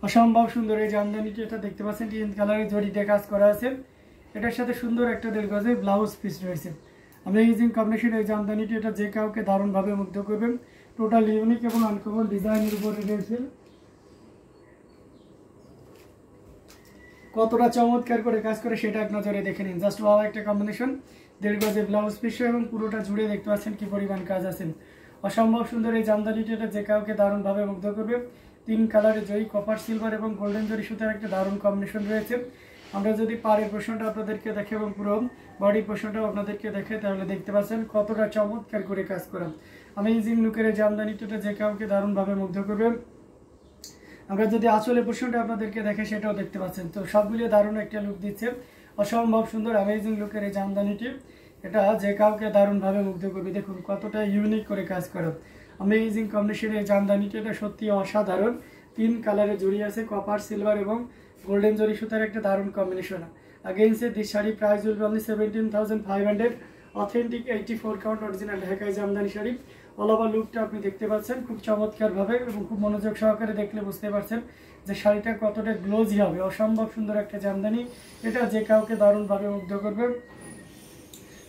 অসম্ভব সুন্দর এই জামদানিটি, এটা দেখতে পাচ্ছেন টিন কালারের জড়ি দিয়ে কাজ করা আছে। এটার সাথে সুন্দর একটা 1.5 গজের ব্লাউজ পিস রয়েছে। অ্যামেজিং কম্বিনেশন এই জামদানিটি, এটা যে কাউকে দারুণভাবে মুগ্ধ করবেন। টোটাল ইউনিক এবং আনকমন ডিজাইনের উপরে রয়েছে। কতটা চমৎকার করে কাজ করে সেটা এক নজরে দেখে নিন। জাস্ট ওয়াও একটা কম্বিনেশন, 1.5 গজের ব্লাউজ পিস এবং পুরোটা জুড়ে দেখতে পাচ্ছেন কি পরিমাণ কাজ আছে। অসম্ভব সুন্দর এই জামদানিটি, এটা যে কাউকে দারুণভাবে মুগ্ধ করবে। 3 কালারের জরি, কপার সিলভার এবং গোল্ডেন জরি সুতার একটা দারুণ কম্বিনেশন রয়েছে। আমরা যদি পাড়ের পোর্শনটা আপনাদেরকে দেখে এবং পুরো বডি পোর্শনটাও আপনাদেরকে দেখে, তাহলে দেখতে পাচ্ছেন কতটা চমৎকার করে কাজ করা। অ্যামেজিং লুকের এই জামদানিটা যে কাউকে দারুণভাবে মুগ্ধ করবে। আমরা যদি আঁচলের পোর্শনটা আপনাদেরকে দেখে সেটাও দেখতে পাচ্ছেন। তো সব মিলিয়ে দারুণ একটা লুক দিচ্ছে। অসম্ভব সুন্দর অ্যামেজিং লুকের এই জামদানিটি, এটা যে কাউকে দারুণভাবে মুগ্ধ করবে। দেখুন কতটা ইউনিক করে কাজ করা। অ্যামেজিং কম্বিনেশনের এই জামদানিটি, এটা সত্যি অসাধারণ। 3 কালারে জড়ি আছে, কপার সিলভার এবং গোল্ডেন জরি সুতার একটা দারুণ combination. Against this sari price will be only 17,500। Authentic 84 count original ঢাকাই জামদানি শাড়ি। অল ওভার লুকটা আপনি দেখতে পাচ্ছেন খুব চমৎকারভাবে এবং খুব মনোযোগ সহকারে দেখলে বুঝতে পারছেন যে শাড়িটা কতটা গ্লোজি হবে। অসম্ভব সুন্দর একটা জামদানি, এটা যে কাউকে দারুণভাবে মুগ্ধ করবে।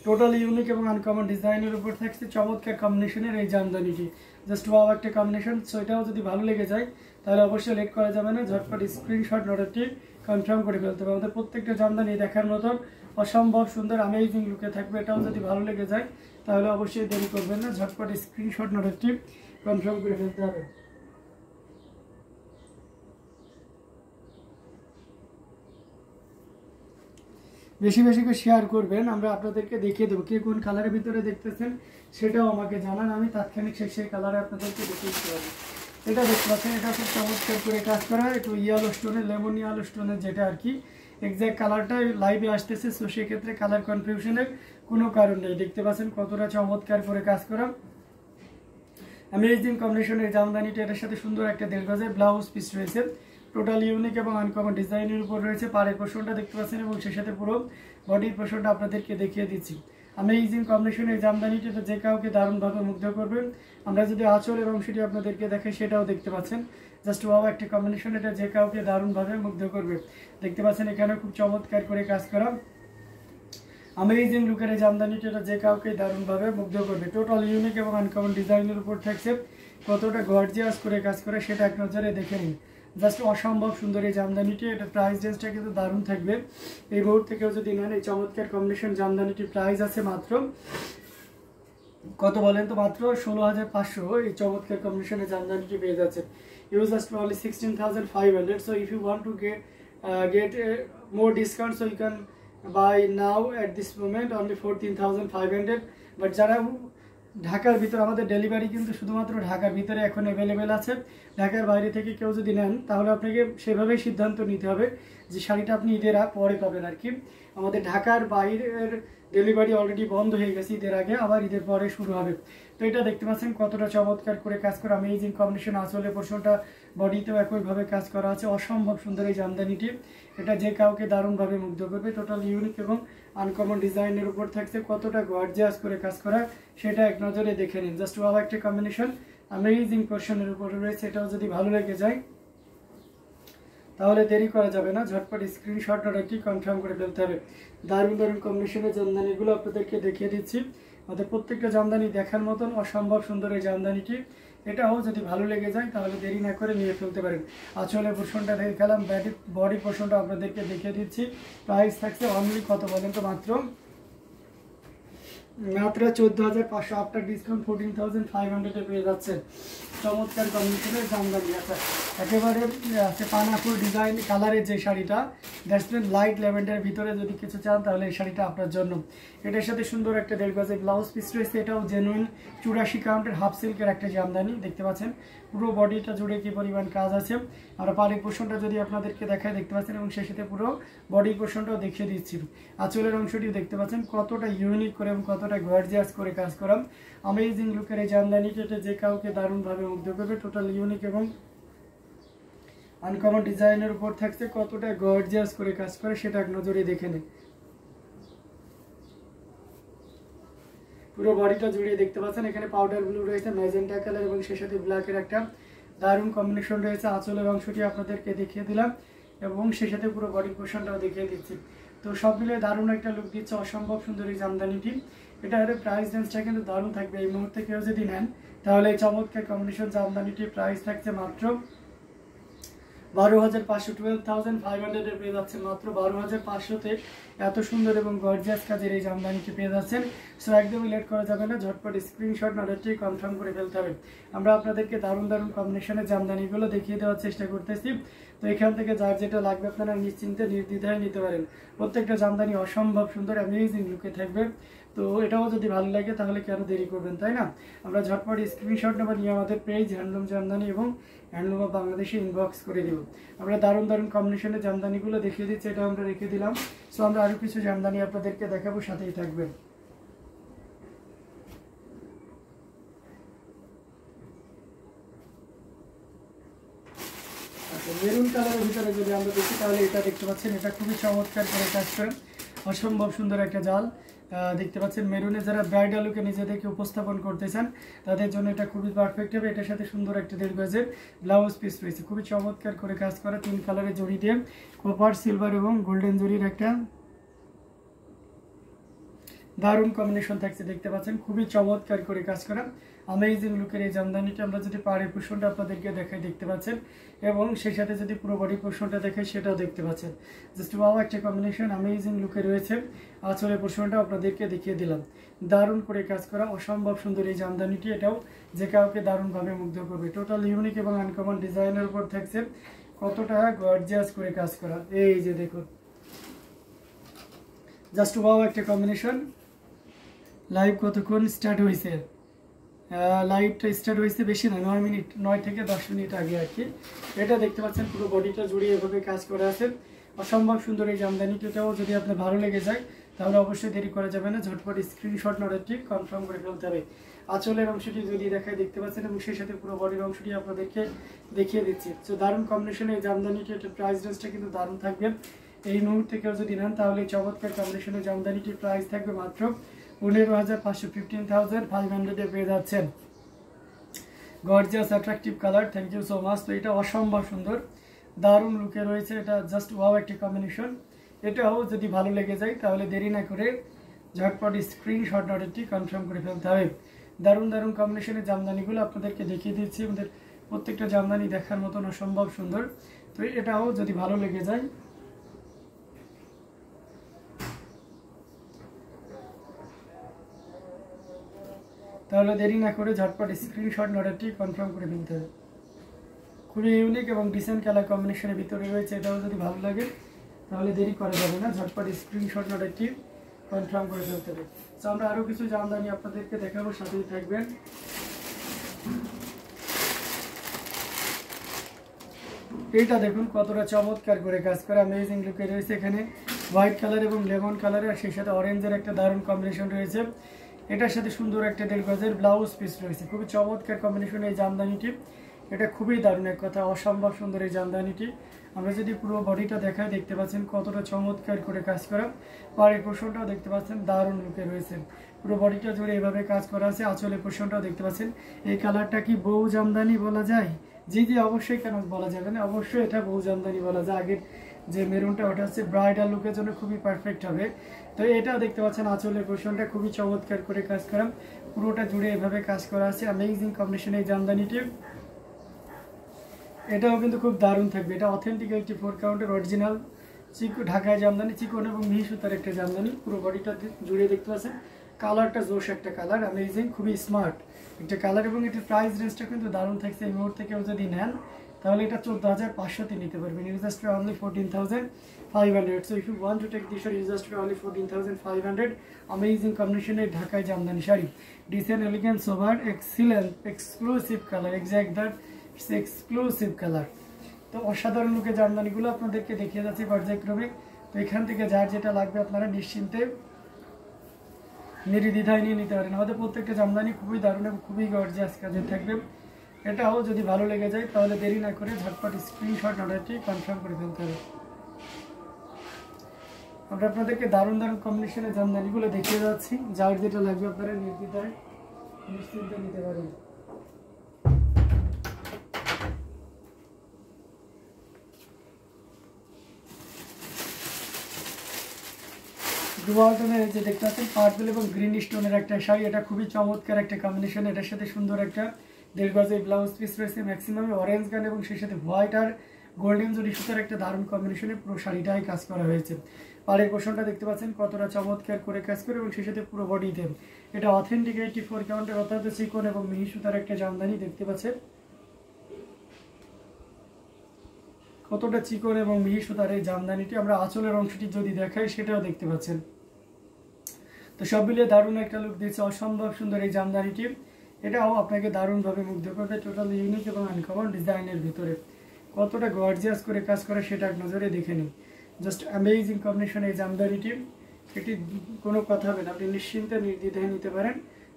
টোটাল ইউনিক এবং আনকমন ডিজাইনের উপর থাকছে চমৎকার কম্বিনেশনের এই জামদানিটি। জাস্ট ওয়াও একটা কম্বিনেশন। সো এটাও যদি ভালো লেগে যায় তাহলে অবশ্যই লেট করা যাবে না, ঝটপট স্ক্রিনশট নোটটি কনফার্ম করে ফেলতে হবে। আমাদের প্রত্যেকটা জামদানি দেখার মতন অসম্ভব সুন্দর অ্যামেজিং লুকে থাকবে। এটাও যদি ভালো লেগে যায় তাহলে অবশ্যই দেরি করবেন না, ঝটপট স্ক্রিনশট নোটটি কনফার্ম করে ফেলতে হবে। বেশি বেশি করে শেয়ার করবেন, আমরা আপনাদেরকে দেখিয়ে দেবো। কে কোন কালারের ভিতরে দেখতেছেন সেটাও আমাকে জানান, আমি তাৎক্ষণিক সেই কালারে আপনাদেরকে দেখিয়ে দিতে পারবো। এটা দেখতে পাচ্ছেন, এটা খুব চমৎকার করে কাজ করা, একটু ইয়েলো স্টোনের, লেমন ইয়েলো স্টোনের, যেটা আর কি এক্স্যাক্ট কালারটা লাইভে আসতেছে। সো সেক্ষেত্রে কালার কনফিউশনের কোনো কারণ নেই। দেখতে পাচ্ছেন কতটা চমৎকার করে কাজ করা। অ্যামেজিং কম্বিনেশনের জামদানিটা, এটার সাথে সুন্দর একটা 1.5 গজের ব্লাউজ পিস রয়েছে। টোটাল ইউনিক এবং আনকমন ডিজাইনের উপর রয়েছে। পাড়ের পোর্শনটা দেখতে পাচ্ছেন এবং সেই সাথে পুরো বডির পোর্শনটা আপনাদেরকে দেখিয়ে দিচ্ছি। অ্যামেজিং কম্বিনেশনের জামদানিটা, এটা যে কাউকে দারুণভাবে মুগ্ধ করবে। আমরা যদি আঁচলের অংশটি আপনাদেরকে দেখে সেটাও দেখতে পাচ্ছেন। জাস্ট ওয়াও একটা কম্বিনেশন, এটা যে কাউকে দারুণভাবে মুগ্ধ করবে। দেখতে পাচ্ছেন এখানে খুব চমৎকার করে কাজ করা অ্যামেজিং লুকের এই জামদানিটা, এটা যে কাউকে দারুণভাবে মুগ্ধ করবে। টোটাল ইউনিক এবং আনকমন ডিজাইনের উপর থাকছে। কতটা গর্জিয়াস করে কাজ করে সেটা এক নজরে দেখে নিন। জাস্ট অসম্ভব সুন্দর এই জামদানিটি, এটা প্রাইস রেঞ্জটা কিন্তু দারুণ থাকবে। এই মুহূর্তে কেউ যদি নেন এই চমৎকার কম্বিনেশন জামদানিটির প্রাইস আছে মাত্র কত বলেন তো, মাত্র 16,500। এই চমৎকার কম্বিনেশনের জামদানিটি পেয়ে যাচ্ছে। Use just only 16,500। So if you want to get more discount, so you can buy now at this moment only 14,500। But যারা ঢাকার ভিতরে, আমাদের ডেলিভারি কিন্তু শুধুমাত্র ঢাকার ভিতরে এখন অ্যাভেলেবেল আছে। ঢাকার বাইরে থেকে কেউ যদি নেন তাহলে আপনাকে সেভাবেই সিদ্ধান্ত নিতে হবে যে শাড়িটা আপনি ঈদের পরে পাবেন আর কি। আমাদের ঢাকার বাইরের ডেলিভারি অলরেডি বন্ধ হয়ে গেছে ঈদের আগে, আবার ঈদের পরে শুরু হবে। তো এটা দেখতে পাচ্ছেন কতটা চমৎকার করে কাজ করা অ্যামেজিং কম্বিনেশন। আঁচলের পোর্শনটা বডিতেও একইভাবে কাজ করা আছে। অসম্ভব সুন্দর এই জামদানিটি, এটা যে কাউকে দারুণভাবে মুগ্ধ করবে। টোটাল ইউনিক এবং আনকমন ডিজাইনের উপর থাকছে। কতটা গর্জিয়াস করে কাজ করা সেটা এক নজরে দেখে নিন। জাস্ট ওয়াও একটা কম্বিনেশন অ্যামেজিং পোর্শনের উপরে রয়েছে। এটাও যদি ভালো লেগে যায় তাহলে দেরি করা যাবে না, ঝটপট স্ক্রিনশট নোটটি কনফার্ম করে ফেলতে হবে। দারুণ দারুণ কম্বিনেশনের জামদানিগুলো আপনাদেরকে দেখিয়ে দিচ্ছি। আমাদের প্রত্যেকটা জামদানি দেখার মতন অসম্ভব সুন্দর এই জামদানিটি। এটাও যদি ভালো লেগে যায় তাহলে দেরি না করে নিয়ে ফেলতে পারেন। আঁচলের পোর্শনটা দেখালাম, বডি পোর্শনটা আপনাদেরকে দেখিয়ে দিচ্ছি। প্রাইস থাকছে অনলি কত বলেন তো, মাত্র 14,500। আফটার ডিসকাউন্ট 14,500 পেয়ে যাচ্ছে। চমৎকার কম্বিনেশনের জামদানি আছে একেবারে আছে। পানাফুল ডিজাইন কালারের যে শাড়িটা, দ্যাটস মিন লাইট ল্যাভেন্ডারের ভিতরে যদি কিছু চান তাহলে এই শাড়িটা আপনার জন্য। এটার সাথে সুন্দর একটা 1.5 গজের ব্লাউজ পিস রয়েছে। এটাও জেনুইন 84 কাউন্টের হাফ সিল্কের একটা জামদানি। দেখতে পাচ্ছেন পুরো বডিটা জুড়ে কি পরিমাণ কাজ আছে। আর পাড়ির পোর্শনটা যদি আপনাদেরকে দেখায় দেখতে পাচ্ছেন এবং সেই সাথে পুরো বডি পোর্শনটাও দেখিয়ে দিচ্ছি। আঁচলের অংশটিও দেখতে পাচ্ছেন কতটা ইউনিক করে এবং কতটা গর্জিয়াস করে কাজ করা অ্যামেজিং লুকের এই জামদানিটা, এটা যে কাউকে দারুণভাবে মুগ্ধ করবে। টোটাল ইউনিক এবং আনকমন ডিজাইনের উপর থাকছে। কতটা গর্জিয়াস করে কাজ করে সেটা এক নজরে দেখে নিন। পুরো বডিটা জুড়ে দেখতে পাচ্ছেন এখানে পাউডার ব্লু রয়েছে, ম্যাজেন্টা কালার এবং সেই সাথে ব্ল্যাকের একটা দারুণ কম্বিনেশন রয়েছে। আঁচলের অংশটি আপনাদেরকে দেখিয়ে দিলাম এবং সেই সাথে পুরো বডি পোর্শনটাও দেখিয়ে দিচ্ছি। তো সব মিলিয়ে দারুণ একটা লুক দিচ্ছে, অসম্ভব সুন্দর এই জামদানিটি। এটার প্রাইস রেঞ্জটা কিন্তু দারুণ থাকবে। এই মুহূর্তে কেউ যদি নেন তাহলে এই চমৎকার কম্বিনেশন জামদানিটির প্রাইস থাকছে মাত্র 12,500, 12,500 পেয়ে যাচ্ছেন মাত্র 12,500-তে। এত সুন্দর এবং গর্জিয়াস কাজের এই জামদানিটি পেয়ে যাচ্ছেন। সো একদমই লেট করা যাবে না, ঝটপট স্ক্রিনশট অর্ডারটি কনফার্ম করে ফেলতে হবে। আমরা আপনাদেরকে দারুণ দারুণ কম্বিনেশনের জামদানিগুলো দেখিয়ে দেওয়ার চেষ্টা করতেছি। তো এখান থেকে যার যেটা লাগবে আপনারা নিশ্চিন্তে নির্দ্বিধায় নিতে পারেন। প্রত্যেকটা জামদানি অসম্ভব সুন্দর, অ্যামেজিং লুকে থাকবে। তো এটাও যদি ভালো লাগে তাহলে কেন দেরি করবেন, তাই না? আমরা ঝটপট স্ক্রিনশট নেবার নিয়ে আমাদের পেজ হ্যান্ডলুম জামদানি এবং হ্যান্ডলুম অফ বাংলাদেশে ইনবক্স করে দেব। আমরা দারুণ দারুণ কম্বিনেশনের জামদানিগুলো দেখিয়ে দিচ্ছি, এটা আমরা রেখে দিলাম। সো আমরা আরও কিছু জামদানি আপনাদেরকে দেখাবো, সাথেই থাকবেন। মেরুন কালারের ভিতরে যদি আমরা দেখি তাহলে এটা দেখতে পাচ্ছেন, এটা খুবই চমৎকার করে কাজ করেন, অসম্ভব সুন্দর একটা জাল দেখতে পাচ্ছেন। মেরুনে যারা ব্রাইডাল লুকে নিজেদেরকে উপস্থাপন করতে চান তাদের জন্য এটা খুবই পারফেক্ট হবে। এটার সাথে সুন্দর একটা 1.5 গজের ব্লাউজ পিস রয়েছে, খুবই চমৎকার করে কাজ করা, 3 কালারের জড়ি দিয়ে কপার, সিলভার এবং গোল্ডেন জড়ির একটা দারুণ কম্বিনেশন থাকছে দেখতে পাচ্ছেন। খুবই চমৎকার করে কাজ করা অ্যামেজিং লুকের এই জামদানিটা আমরা যদি পাড়ের পোর্শনটা আপনাদেরকে দেখাই দেখতে পাচ্ছেন, এবং সেই সাথে যদি পুরো বডি পোর্শনটা দেখাই সেটাও দেখতে পাচ্ছেন। জাস্ট ওয়াও একটা কম্বিনেশন, অ্যামেজিং লুকে রয়েছে। আঁচলের পোর্শনটা আপনাদেরকে দেখিয়ে দিলাম, দারুণ করে কাজ করা, অসম্ভব সুন্দর এই জামদানিটি। এটাও যে কাউকে দারুণভাবে মুগ্ধ করবে। টোটাল ইউনিক এবং আনকমন ডিজাইনের উপর থাকছে, কতটা গর্জিয়াস করে কাজ করা। এই যে দেখুন, জাস্ট ওয়াও একটা কম্বিনেশন। লাইভ কতক্ষণ স্টার্ট হয়েছে? লাইভটা স্টার্ট হয়েছে বেশি না, 9 মিনিট, 9 থেকে 10 মিনিট আগে আর কি। এটা দেখতে পাচ্ছেন পুরো বডিটা জুড়ে এভাবে কাজ করা আছে, অসম্ভব সুন্দর এই জামদানিটাও যদি আপনার ভালো লেগে যায় তাহলে অবশ্যই দেরি করা যাবে না, ঝটপট স্ক্রিনশট অর্ডারটি কনফার্ম করে ফেলতে হবে। আঁচলের অংশটি যদি দেখায় দেখতে পাচ্ছেন, এবং সেই সাথে পুরো বডির অংশটি আপনাদেরকে দেখিয়ে দিচ্ছি। তো দারুণ কম্বিনেশনে এই জামদানিটি, এটার প্রাইস রেঞ্জটা কিন্তু দারুণ থাকবে। এই মুহূর্তে কেউ যদি নেন তাহলে এই চমৎকার কম্বিনেশনের জামদানিটির প্রাইস থাকবে মাত্র 15,500, 15,500 পেয়ে যাচ্ছেন। Gorgeous attractive colour, thank you so much. তো এটা অসম্ভব সুন্দর, দারুণ লুকে রয়েছে, এটা জাস্ট ওয়াও একটা কম্বিনেশন। এটাও যদি ভালো লেগে যায় তাহলে দেরি না করে ঝটপট স্ক্রিনশট অর্ডারটি কনফার্ম করে ফেলতে হবে। দারুণ দারুণ কম্বিনেশনের জামদানিগুলো আপনাদেরকে দেখিয়ে দিচ্ছি, আমাদের প্রত্যেকটা জামদানি দেখার মতন অসম্ভব সুন্দর। তো এটাও যদি ভালো লেগে যায় তাহলে দেরি না করে ঝটপট স্ক্রিনশট অর্ডারটি কনফার্ম করে ফেলতে হবে। খুবই ইউনিক এবং ডিসেন্ট কালার কম্বিনেশনের ভিতরে রয়েছে, এটাও যদি ভালো লাগে তাহলে দেরি করা যাবে না, ঝটপট স্ক্রিনশট অর্ডারটি কনফার্ম করে ফেলতে হবে। তো আমরা আরও কিছু জামদানি আপনাদেরকে দেখাবো, সাথেই থাকবেন। এইটা দেখুন কতটা চমৎকার করে কাজ করা, অ্যামেজিং লুকে রয়েছে। এখানে হোয়াইট কালার এবং লেমন কালারের, আর সেই সাথে অরেঞ্জের একটা দারুণ কম্বিনেশন রয়েছে। এটার সাথে সুন্দর একটা 1.5 গজের ব্লাউজ পিস রয়েছে, খুবই চমৎকার কম্বিনেশন এই জামদানিটি। এটা খুবই দারুণ এক কথা, অসম্ভব সুন্দর এই জামদানিটি। আমরা যদি পুরো বডিটা দেখাই দেখতে পাচ্ছেন কতটা চমৎকার করে কাজ করা, পাড়ের পোর্শনটাও দেখতে পাচ্ছেন দারুণ লুকে রয়েছে। পুরো বডিটা জুড়ে এভাবে কাজ করা আছে। আঁচলের পোর্শনটাও দেখতে পাচ্ছেন। এই কালারটা কি বউ জামদানি বলা যায়? জি জি, অবশ্যই, কেন বলা যাবে না, অবশ্যই এটা বউ জামদানি বলা যায়। আগের যে মেরুনটা ওটা হচ্ছে ব্রাইডাল লুকের জন্য খুবই পারফেক্ট হবে। তো এটা দেখতে পাচ্ছেন আঁচলের পোর্শনটা খুবই চমৎকার করে কাজ করা, পুরোটা জুড়ে এভাবে কাজ করা আছে, অ্যামেজিং কম্বিনেশন এই জামদানিটি। এটাও কিন্তু খুব দারুণ থাকবে। এটা অথেন্টিক 84 কাউন্টের অরিজিনাল ঢাকায় জামদানি, চিকন এবং মিহি সুতার একটা জামদানি। পুরো বডিটা জুড়ে দেখতে পাচ্ছেন, কালারটা জোশ একটা কালার, অ্যামেজিং, খুবই স্মার্ট একটা কালার। এবং এটার প্রাইস রেঞ্জটা কিন্তু দারুণ থাকছে। এই মুহূর্তে কেউ যদি নেন তাহলে এটা 14,500-তে নিতে পারবেন, you just pay only 14,500। So if you want to take this sari, you just pay only 14,500। Amazing কম্বিনেশনের ঢাকায় jamdani sari, decent, elegant, sober, excellent, exclusive colour, exact that exclusive colour. তো অসাধারণ লুকে জামদানিগুলো আপনাদেরকে দেখিয়ে যাচ্ছি পর্যায়ক্রমে। তো এখান থেকে যার যেটা লাগবে আপনারা নিশ্চিন্তে নির্দ্বিধায় নিয়ে নিতে পারেন। আমাদের প্রত্যেকটা জামদানি খুবই দারুণ এবং খুবই গর্জিয়াস কাজের থাকবে। এটাও যদি ভালো লেগে যায় তাহলে দেরি না করে ঝটপট স্ক্রিনশট অর্ডারটি কনফার্ম করে ফেলতে হবে। আমরা আপনাদেরকে দারুণ দারুণ কম্বিনেশনের জামদানিগুলো দেখিয়ে যাচ্ছি, যার যেটা লাগবে আপনারা নির্দ্বিধায় নিশ্চিন্তে নিতে পারেন। ডুয়াল টোনের যে দেখতে পাচ্ছেন পার্পল এবং গ্রিন স্টোনের একটা শাড়ি, এটা খুবই চমৎকার একটা কম্বিনেশন। এটার সাথে সুন্দর একটা 1.5 গজের ব্লাউজ পিস রয়েছে, ম্যাক্সিমাম অরেঞ্জ গান এবং সেই সাথে হোয়াইট আর গোল্ডেন জরি সুতার একটা দারুণ কম্বিনেশনে পুরো শাড়িটাই কাজ করা হয়েছে। পাড়ের পোর্শনটা দেখতে পাচ্ছেন কতটা চমৎকার করে কাজ করে এবং সেই সাথে পুরো বডিতে এটা অথেন্টিক 84 কাউন্টের অর্থাৎ চিকন এবং মিহি সুতার একটা জামদানি দেখতে পাচ্ছেন। কতটা চিকন এবং মিহি সুতার এই জামদানিটি, আমরা আঁচলের অংশটি যদি দেখাই সেটাও দেখতে পাচ্ছেন। তো সব মিলিয়ে দারুণ একটা লুক দিচ্ছে, অসম্ভব সুন্দর এই জামদানিটি। এটাও আপনাকে দারুণভাবে মুগ্ধ করবে, টোটাল ইউনিক এবং আনকমন ডিজাইনের ভিতরে কতটা গর্জিয়াস করে কাজ করে সেটা এক নজরে দেখে নিন। জাস্ট অ্যামেজিং কম্বিনেশন এই জামদানিটি, এটি কোনো কথা হবে না, আপনি নিশ্চিন্তে নির্দ্বিধায় নিতে পারেন।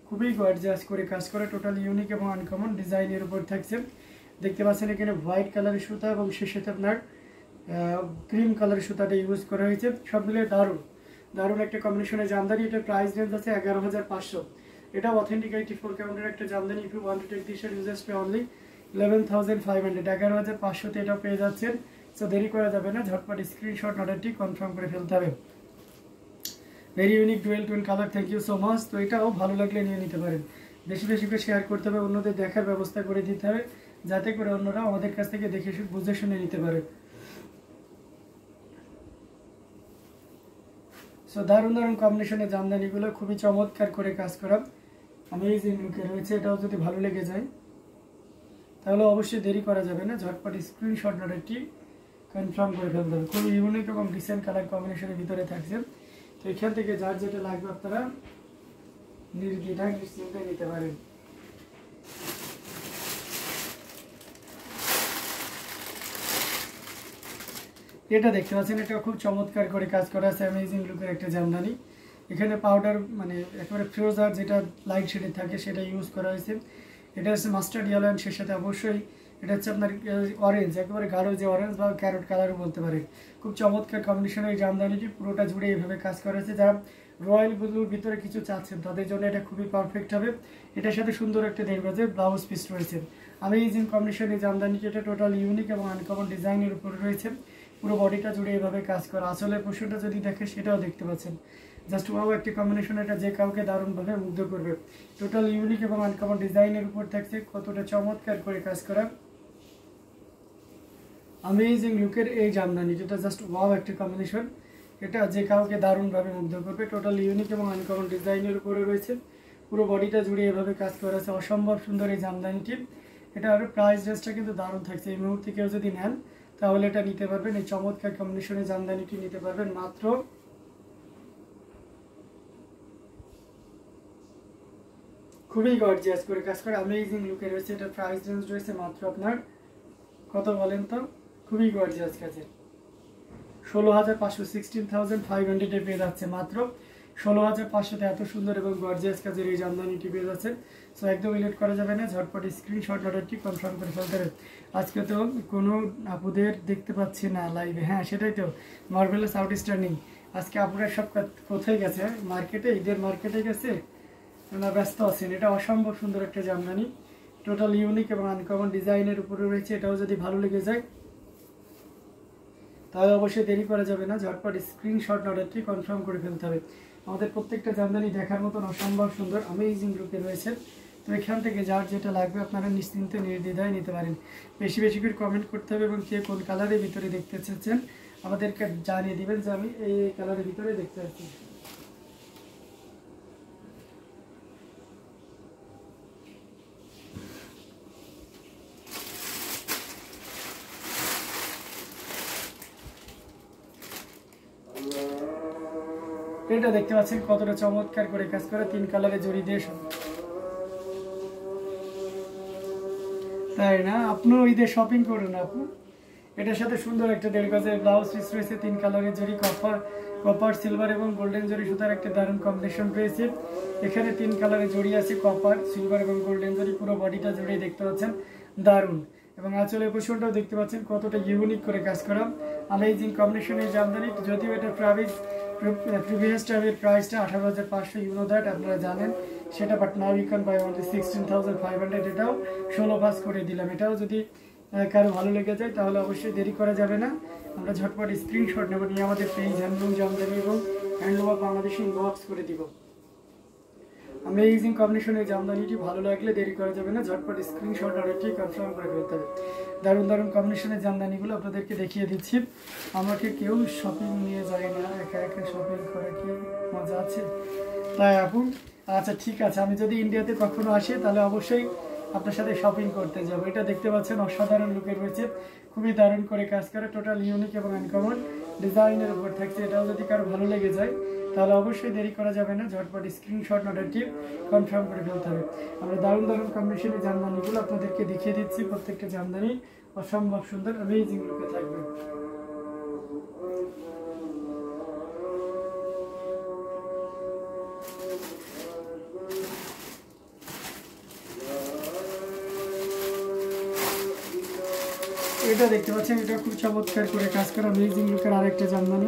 খুবই গর্জিয়াস করে কাজ করে, টোটাল ইউনিক এবং আনকমন ডিজাইনের উপর থাকছে। দেখতে পাচ্ছেন এখানে হোয়াইট কালারের সুতা এবং সেই সাথে আপনার ক্রিম কালারের সুতাটা ইউজ করা হয়েছে। সব মিলিয়ে দারুণ একটা কম্বিনেশনের জামদানি। এটার প্রাইস রেঞ্জ আছে 11,500। এটা অথেন্টিক 84 কাউন্টের একটা jamdani. If you want to take this sari just pay only 11,500। 11,500 এটাও পেয়ে যাচ্ছেন। সো দেরি করা যাবে না, ঝটপট স্ক্রিনশট অর্ডারটি কনফার্ম করে ফেলতে হবে। Very unique dual tone colour, thank you so much. তো এটাও ভালো লাগলে নিয়ে নিতে পারেন। বেশি বেশি করে শেয়ার করতে হবে, অন্যদের দেখার ব্যবস্থা করে দিতে হবে, যাতে করে অন্যরা আমাদের কাছ থেকে দেখে বুঝে শুনে নিতে পারে। সো দারুণ কম্বিনেশনের জামদানিগুলো খুবই চমৎকার করে কাজ করা, অ্যামেজিং লুকে রয়েছে। এটাও যদি ভালো লেগে যায় তাহলে অবশ্যই দেরি করা যাবে না, ঝটপট স্ক্রিনশট অর্ডারটি কনফার্ম করে ফেলতে হবে। খুবই ইউনিক এবং ডিসেন্ট কালার কম্বিনেশনের ভিতরে থাকছে। তো এখান থেকে যার যেটা লাগবে আপনারা নির্দ্বিধায় নিশ্চিন্তে নিতে পারেন। এটা দেখতে পাচ্ছেন, এটা খুব চমৎকার করে কাজ করা আছে, অ্যামেজিং লুকের একটা জামদানি। এখানে পাউডার মানে একেবারে ফ্রোজার যেটা লাইট শেডে থাকে সেটা ইউজ করা হয়েছে। এটা হচ্ছে মাস্টার্ড ইয়েলো অ্যান্ড সে সাথে অবশ্যই এটা হচ্ছে আপনার অরেঞ্জ, একেবারে গাঢ় যে অরেঞ্জ বা ক্যারট কালারও বলতে পারেন। খুব চমৎকার কম্বিনেশনের এই জামদানিটি পুরোটা জুড়ে এইভাবে কাজ করা হয়েছে। যারা রয়্যাল ব্লুর ভিতরে কিছু চাচ্ছেন তাদের জন্য এটা খুবই পারফেক্ট হবে। এটার সাথে সুন্দর একটা 1.5 গজের ব্লাউজ পিস রয়েছে। অ্যামেজিং কম্বিনেশন এই জামদানিটি, এটা টোটাল ইউনিক এবং আনকমন ডিজাইনের উপরে রয়েছে। পুরো বডিটা জুড়ে এইভাবে কাজ করা, আসলের পোর্শনটা যদি দেখে সেটাও দেখতে পাচ্ছেন। জাস্ট ওয়াও একটি কম্বিনেশন, এটা যে কাউকে দারুণভাবে মুগ্ধ করবে। টোটাল ইউনিক এবং আনকমন ডিজাইনের উপর থাকছে, কতটা চমৎকার করে কাজ করা অ্যামেজিং লুকের এই জামদানি, যেটা জাস্ট ওয়াও একটি কম্বিনেশন। এটা যে কাউকে দারুণভাবে মুগ্ধ করবে। টোটাল ইউনিক এবং আনকমন ডিজাইনের উপরে রয়েছে, পুরো বডিটা জুড়ে এভাবে কাজ করা আছে। অসম্ভব সুন্দর এই জামদানিটি। এটা আরও প্রাইস রেঞ্জটা কিন্তু দারুণ থাকছে। এই মুহূর্তে কেউ যদি নেন তাহলে এটা নিতে পারবেন, এই চমৎকার কম্বিনেশনের জামদানিটি নিতে পারবেন মাত্র খুবই গর্জিয়াস করে কাজ করে অ্যামেজিং লুকে রয়েছে। এটা প্রাইস রেঞ্জ রয়েছে মাত্র আপনার কত বলেন তো, খুবই গর্জিয়াস কাজের 16,500, 16,500 পেয়ে যাচ্ছে মাত্র 16,500 এত সুন্দর এবং গর্জিয়াস কাজের এই জামদানিটি পেয়ে যাচ্ছে। সো একদম লেট করা যাবে না, ঝটপট স্ক্রিনশট অর্ডারটি কনফার্ম করে ফেলতে হবে। আজকে তো কোনো আপুদের দেখতে পাচ্ছি না লাইভে, হ্যাঁ সেটাই তো, মার্ভেলাস আউটস্ট্যান্ডিং। আজকে আপুরা সব কোথায় গেছে, মার্কেটে, ঈদের মার্কেটে গেছে না ব্যস্ত আছেন। এটা অসম্ভব সুন্দর একটা জামদানি, টোটাল ইউনিক এবং আনকমন ডিজাইনের উপরে রয়েছে। এটাও যদি ভালো লেগে যায় তাহলে অবশ্যই দেরি করা যাবে না, ঝটপট স্ক্রিনশট অর্ডারটি কনফার্ম করে ফেলতে হবে। আমাদের প্রত্যেকটা জামদানি দেখার মতন অসম্ভব সুন্দর অ্যামেজিং লুকে রয়েছে। তো এখান থেকে যার যেটা লাগবে আপনারা নিশ্চিন্তে নির্দ্বিধায় নিতে পারেন। বেশি বেশি করে কমেন্ট করতে হবে এবং কে কোন কালারের ভিতরে দেখতে চাচ্ছেন আমাদেরকে জানিয়ে দিবেন যে আমি এই কালারের ভিতরে দেখতে চাচ্ছি। এটা দেখতে পাচ্ছেন কতটা চমৎকার করে কাজ করে, 3 কালারের জড়ি দিয়ে, তাই না? আপনিও ঈদে শপিং করুন আপু। এটার সাথে সুন্দর একটা 1.5 গজের ব্লাউজ পিস রয়েছে, 3 কালারের জড়ি, কপার সিলভার এবং গোল্ডেন জড়ি সুতার একটা দারুণ কম্বিনেশন রয়েছে। এখানে 3 কালারের জড়ি আছে, কপার, সিলভার এবং গোল্ডেন জড়ি, পুরো বডিটা জুড়ে দেখতে পাচ্ছেন দারুণ। এবং আঁচলের পোর্শনটাও দেখতে পাচ্ছেন কতটা ইউনিক করে কাজ করা অ্যামেজিং কম্বিনেশনের জামদানি। যদিও এটা প্রিভিয়াস টাইমের প্রাইসটা 18,500, ইউনো দ্যাট আপনারা জানেন সেটা, but now you can buy only 16,500। এটাও 16 করে দিলাম। এটাও যদি কারো ভালো লেগে যায় তাহলে অবশ্যই দেরি করা যাবে না, আমরা ঝটপট স্ক্রিনশট নেব, নিয়ে আমাদের পেজ হ্যান্ডলুম জামদানি এবং হ্যান্ডলুম অফ বাংলাদেশে ইনবক্স করে দিব। অ্যামেজিং কম্বিনেশনের জামদানিটি ভালো লাগলে দেরি করা যাবে না, ঝটপট স্ক্রিনশট অর্ডারটি কনফার্ম করে ফেলতে হবে। দারুণ দারুণ কম্বিনেশনের জামদানিগুলো আপনাদেরকে দেখিয়ে দিচ্ছি। আমাকে কেউ শপিং নিয়ে যায় না, একা একা শপিং করা কি মজা আছে? তাই আপু, আচ্ছা ঠিক আছে, আমি যদি ইন্ডিয়াতে কখনো আসি তাহলে অবশ্যই আপনার সাথে শপিং করতে যাবো। এটা দেখতে পাচ্ছেন অসাধারণ লুকের রয়েছে, খুবই দারুণ করে কাজ করে, টোটাল ইউনিক এবং আনকমন ডিজাইনের উপর থাকছে। এটাও যদি কারো ভালো লেগে যায় তাহলে অবশ্যই দেরি করা যাবে না, ঝটপট স্ক্রিনশট অর্ডারটি কনফার্ম করে ফেলতে হবে। আমরা দারুণ দারুণ কম্বিনেশনের জামদানিগুলো আপনাদেরকে দেখিয়ে দিচ্ছি। প্রত্যেকটা জামদানি অসম্ভব সুন্দর, অ্যামেজিং লুকে থাকবে। এটা দেখতে পাচ্ছেন, এটা খুব চমৎকার করে কাজ করা, অ্যামেজিং লুকের আরেকটা জামদানি।